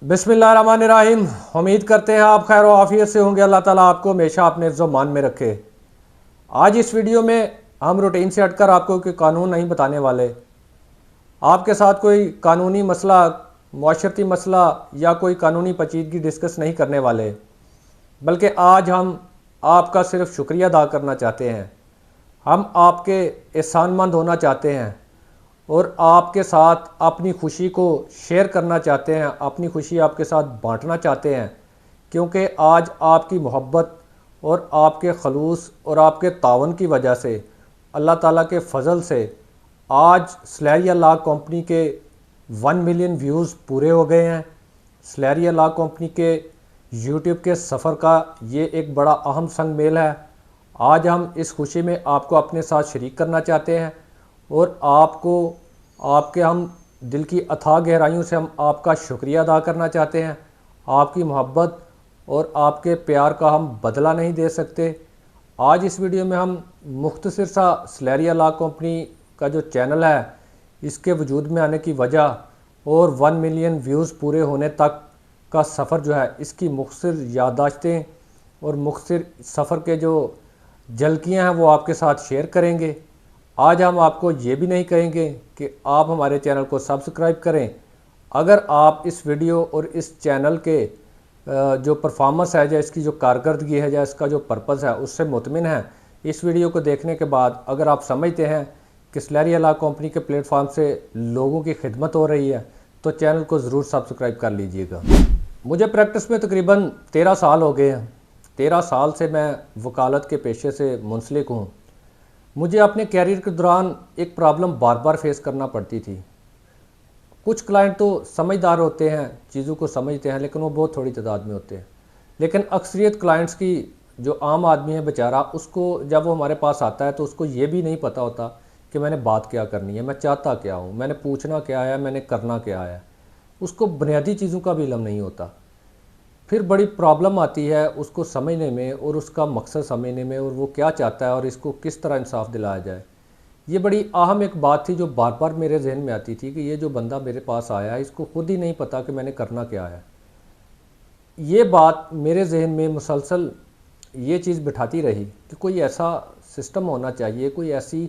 बिस्मिल्लाहिर्रहमानिर्रहीम। उम्मीद करते हैं आप खैर आफियत से होंगे। अल्लाह ताला आपको हमेशा अपने इज़्ज़ो मान में रखे। आज इस वीडियो में हम रूटीन से हटकर आपको कोई कानून नहीं बताने वाले, आपके साथ कोई कानूनी मसला, मुआशरती मसला या कोई कानूनी पेचीदगी डिस्कस नहीं करने वाले, बल्कि आज हम आपका सिर्फ शुक्रिया अदा करना चाहते हैं। हम आपके एहसानमंद होना चाहते हैं और आपके साथ अपनी खुशी को शेयर करना चाहते हैं, अपनी खुशी आपके साथ बांटना चाहते हैं, क्योंकि आज आपकी मोहब्बत और आपके खलूस और आपके तावन की वजह से, अल्लाह ताला के फ़ज़ल से आज सलैरिया लॉ कंपनी के 1 मिलियन व्यूज़ पूरे हो गए हैं। सलैरिया लॉ कंपनी के यूट्यूब के सफ़र का ये एक बड़ा अहम संग मेल है। आज हम इस खुशी में आपको अपने साथ शरीक करना चाहते हैं और आपको आपके हम दिल की अथाह गहराइयों से हम आपका शुक्रिया अदा करना चाहते हैं। आपकी मोहब्बत और आपके प्यार का हम बदला नहीं दे सकते। आज इस वीडियो में हम मुख्तसर सा सलैरिया लॉ कंपनी का जो चैनल है, इसके वजूद में आने की वजह और 1 मिलियन व्यूज़ पूरे होने तक का सफ़र जो है, इसकी मुख्तसर याददाश्तें और मुख्तसर सफ़र के जो झलकियाँ हैं वो आपके साथ शेयर करेंगे। आज हम आपको ये भी नहीं कहेंगे कि आप हमारे चैनल को सब्सक्राइब करें। अगर आप इस वीडियो और इस चैनल के जो परफॉर्मेंस है, या इसकी जो कारकर्दगी है, या इसका जो पर्पज़ है, उससे मुतमिन है, इस वीडियो को देखने के बाद अगर आप समझते हैं कि सलैरिया लॉ कंपनी के प्लेटफॉर्म से लोगों की खिदमत हो रही है, तो चैनल को ज़रूर सब्सक्राइब कर लीजिएगा। मुझे प्रैक्टिस में तकरीबन 13 साल हो गए हैं। 13 साल से मैं वकालत के पेशे से मुंसलिक हूँ। मुझे अपने कैरियर के दौरान एक प्रॉब्लम बार बार फेस करना पड़ती थी। कुछ क्लाइंट तो समझदार होते हैं, चीज़ों को समझते हैं, लेकिन वो बहुत थोड़ी तादाद में होते हैं। लेकिन अक्सरियत क्लाइंट्स की, जो आम आदमी है बेचारा, उसको जब वो हमारे पास आता है तो उसको ये भी नहीं पता होता कि मैंने बात क्या करनी है, मैं चाहता क्या हूँ, मैंने पूछना क्या है, मैंने करना क्या है। उसको बुनियादी चीज़ों का भी इल्म नहीं होता। फिर बड़ी प्रॉब्लम आती है उसको समझने में और उसका मकसद समझने में, और वो क्या चाहता है और इसको किस तरह इंसाफ दिलाया जाए। ये बड़ी अहम एक बात थी जो बार बार मेरे जहन में आती थी कि ये जो बंदा मेरे पास आया है, इसको खुद ही नहीं पता कि मैंने करना क्या है। ये बात मेरे जहन में मुसलसल ये चीज़ बिठाती रही कि कोई ऐसा सिस्टम होना चाहिए, कोई ऐसी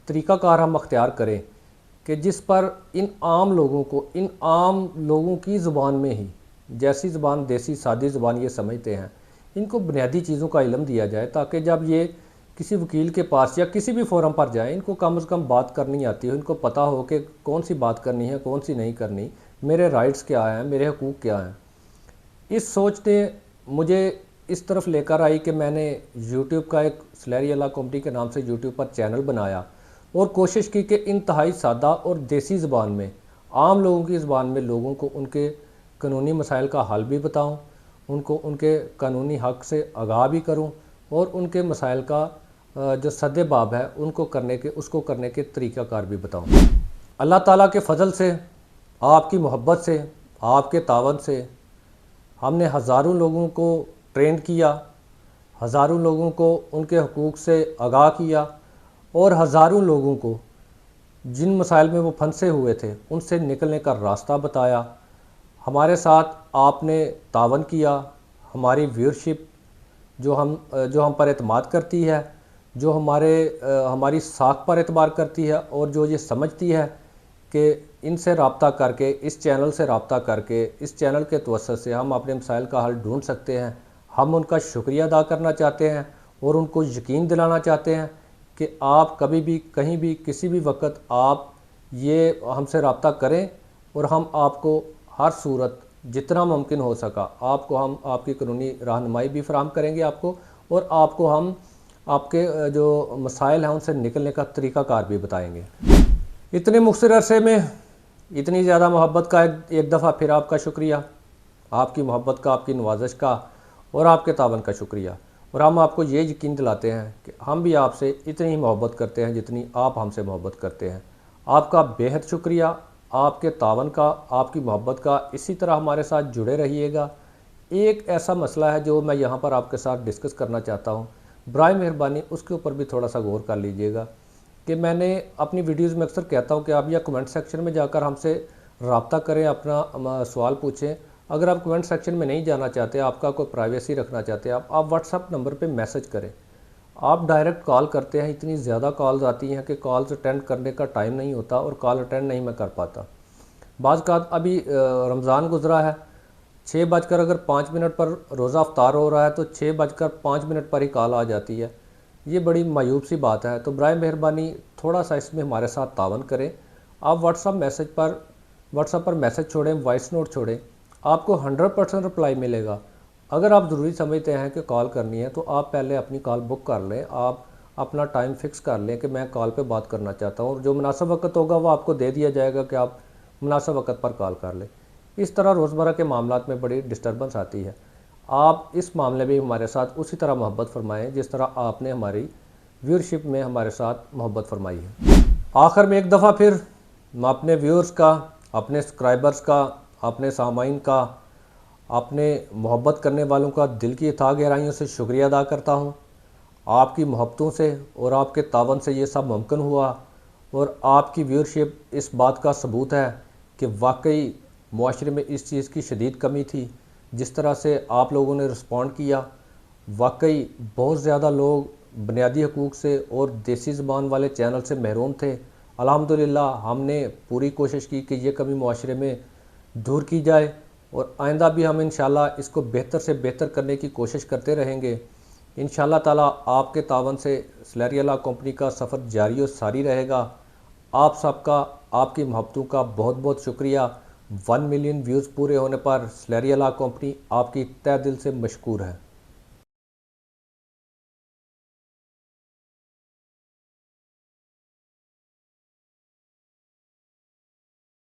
तरीक़ाकार हम अख्तियार करें कि जिस पर इन आम लोगों की ज़ुबान में ही, जैसी ज़ुबान देसी सादी ज़ुबान ये समझते हैं, इनको बुनियादी चीज़ों का इल्म दिया जाए, ताकि जब ये किसी वकील के पास या किसी भी फोरम पर जाए, इनको कम से कम बात करनी आती हो, इनको पता हो कि कौन सी बात करनी है, कौन सी नहीं करनी, मेरे राइट्स क्या हैं, मेरे हकूक़ क्या हैं। इस सोच ने मुझे इस तरफ लेकर आई कि मैंने यूट्यूब का एक सलैरिया लॉ कंपनी के नाम से यूट्यूब पर चैनल बनाया और कोशिश की कि इंतहाई सादा और देसी ज़ुबान में, आम लोगों की ज़ुबान में लोगों को उनके कानूनी मसाइल का हल भी बताऊं, उनको उनके कानूनी हक़ से आगाह भी करूं और उनके मसाइल का जो सद्देबाब है उसको करने के तरीक़ाकार भी बताऊं। अल्लाह ताला के फ़ज़ल से, आपकी मोहब्बत से, आपके तावन से हमने हज़ारों लोगों को ट्रेन किया, हज़ारों लोगों को उनके हकूक़ से आगाह किया और हज़ारों लोगों को जिन मसाइल में वो फंसे हुए थे उनसे निकलने का रास्ता बताया। हमारे साथ आपने तावन किया। हमारी व्यूअरशिप जो हम पर एतमाद करती है, जो हमारी साख पर एतबार करती है, और जो ये समझती है कि इनसे रब्ता करके, इस चैनल से रब्ता करके, इस चैनल के तवस्सुत से हम अपने मसाइल का हल ढूंढ सकते हैं, हम उनका शुक्रिया अदा करना चाहते हैं और उनको यकीन दिलाना चाहते हैं कि आप कभी भी, कहीं भी, किसी भी वक्त आप ये हमसे रब्ता करें और हम आपको हर सूरत जितना मुमकिन हो सका आपको हम आपकी कानूनी रहनुमाई भी फराहम करेंगे आपको, और आपको हम आपके जो मसाइल हैं उनसे निकलने का तरीक़ाकार भी बताएंगे। इतने मुख्तर अरसे में इतनी ज़्यादा मोहब्बत का एक दफ़ा फिर आपका शुक्रिया, आपकी मोहब्बत का, आपकी नवाजिश का और आपके तावन का शुक्रिया। और हम आपको ये यकीन दिलाते हैं कि हम भी आपसे इतनी ही मोहब्बत करते हैं जितनी आप हमसे मोहब्बत करते हैं। आपका बेहद शुक्रिया, आपके तावन का, आपकी मोहब्बत का। इसी तरह हमारे साथ जुड़े रहिएगा। एक ऐसा मसला है जो मैं यहाँ पर आपके साथ डिस्कस करना चाहता हूँ, बराए मेहरबानी उसके ऊपर भी थोड़ा सा गौर कर लीजिएगा कि मैंने अपनी वीडियोज़ में अक्सर कहता हूँ कि आप या कमेंट सेक्शन में जाकर हमसे रब्ता करें, अपना सवाल पूछें। अगर आप कमेंट सेक्शन में नहीं जाना चाहते, आपका कोई प्राइवेसी रखना चाहते हैं, आप व्हाट्सअप नंबर पे मैसेज करें। आप डायरेक्ट कॉल करते हैं, इतनी ज़्यादा कॉल्स आती हैं कि कॉल्स अटेंड करने का टाइम नहीं होता और कॉल अटेंड नहीं मैं कर पाता। बाज़ का अभी रमज़ान गुज़रा है, 6 बजकर अगर 5 मिनट पर रोज़ा अफ्तार हो रहा है तो 6 बजकर 5 मिनट पर ही कॉल आ जाती है। ये बड़ी मायूब सी बात है। तो बराए मेहरबानी थोड़ा सा इसमें हमारे साथ तावन करें। आप व्हाट्सअप पर मैसेज छोड़ें, वॉइस नोट छोड़ें, आपको 100% रिप्लाई मिलेगा। अगर आप ज़रूरी समझते हैं कि कॉल करनी है तो आप पहले अपनी कॉल बुक कर लें, आप अपना टाइम फिक्स कर लें कि मैं कॉल पे बात करना चाहता हूँ, और जो मुनासिब वक्त होगा वो आपको दे दिया जाएगा कि आप मुनासिब वक्त पर कॉल कर लें। इस तरह रोज़मर्रा के मामलात में बड़ी डिस्टर्बेंस आती है। आप इस मामले में हमारे साथ उसी तरह मोहब्बत फरमाएँ जिस तरह आपने हमारी व्यूअरशिप में हमारे साथ मोहब्बत फरमाई है। आखिर में एक दफ़ा फिर मैं अपने व्यूअर्स का, अपने सब्सक्राइबर्स का, अपने सामाइन का, अपने मोहब्बत करने वालों का दिल की अथाह गहराइयों से शुक्रिया अदा करता हूँ। आपकी मोहब्बतों से और आपके तावन से ये सब मुमकिन हुआ, और आपकी व्यूअरशिप इस बात का सबूत है कि वाकई मुआशरे में इस चीज़ की शदीद कमी थी। जिस तरह से आप लोगों ने रिस्पॉन्ड किया, वाकई बहुत ज़्यादा लोग बुनियादी हकूक़ से और देसी ज़बान वाले चैनल से महरूम थे। अल्हम्दुलिल्लाह हमने पूरी कोशिश की कि ये कमी मुआशरे में दूर की जाए, और आइंदा भी हम इंशाल्लाह इसको बेहतर से बेहतर करने की कोशिश करते रहेंगे। इंशाल्लाह ताला आपके तावन से सलैरिया लॉ कंपनी का सफ़र जारी और सारी रहेगा। आप सबका, आपकी मोहब्बतों का बहुत बहुत शुक्रिया। 1 मिलियन व्यूज़ पूरे होने पर सलैरिया लॉ कंपनी आपकी तहे दिल से मशकूर है।